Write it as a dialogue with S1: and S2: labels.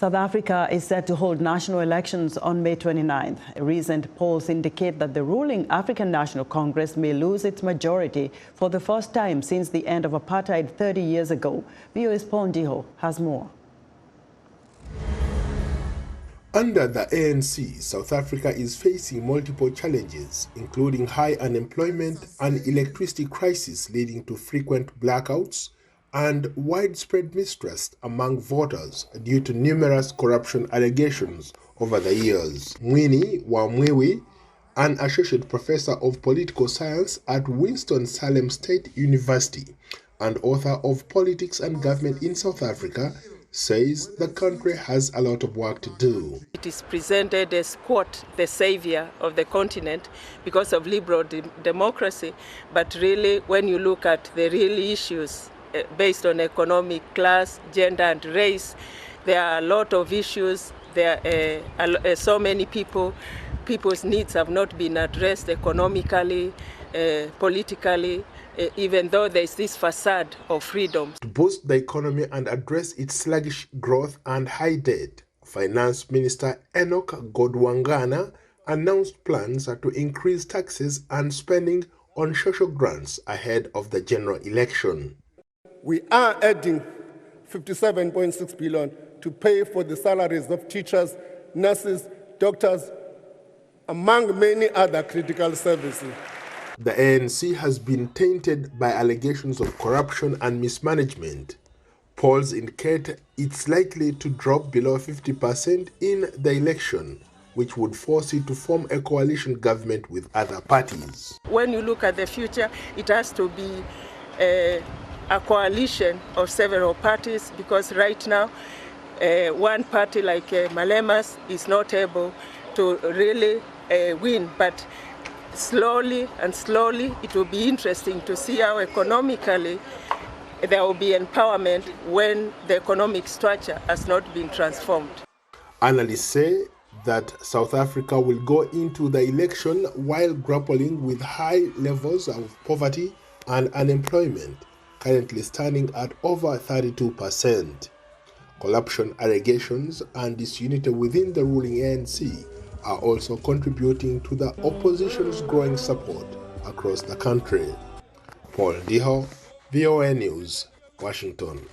S1: South Africa is set to hold national elections on May 29th. Recent polls indicate that the ruling African National Congress may lose its majority for the first time since the end of apartheid 30 years ago. VOA's Ndiho has more.
S2: Under the ANC, South Africa is facing multiple challenges, including high unemployment and electricity crisis leading to frequent blackouts and widespread mistrust among voters due to numerous corruption allegations over the years. Mwini Wamwewi, an associate professor of political science at Winston-Salem State University and author of Politics and Government in South Africa, says the country has a lot of work to do.
S3: It is presented as, quote, the savior of the continent because of liberal democracy, but really when you look at the real issues based on economic, class, gender and race, there are a lot of issues. There are so many people's needs have not been addressed economically, politically, even though there is this facade of freedom.
S2: To boost the economy and address its sluggish growth and high debt, Finance Minister Enoch Godwangana announced plans to increase taxes and spending on social grants ahead of the general election.
S4: We are adding 57.6 billion to pay for the salaries of teachers, nurses, doctors, among many other critical services.
S2: The ANC has been tainted by allegations of corruption and mismanagement. Polls indicate it's likely to drop below 50% in the election, which would force it to form a coalition government with other parties.
S3: When you look at the future, it has to be a coalition of several parties, because right now one party like Malema's is not able to really win, but slowly it will be interesting to see how economically there will be empowerment when the economic structure has not been transformed.
S2: Analysts say that South Africa will go into the election while grappling with high levels of poverty and unemployment, currently standing at over 32%. Corruption allegations and disunity within the ruling ANC are also contributing to the opposition's growing support across the country. Ndiho, VOA News, Washington.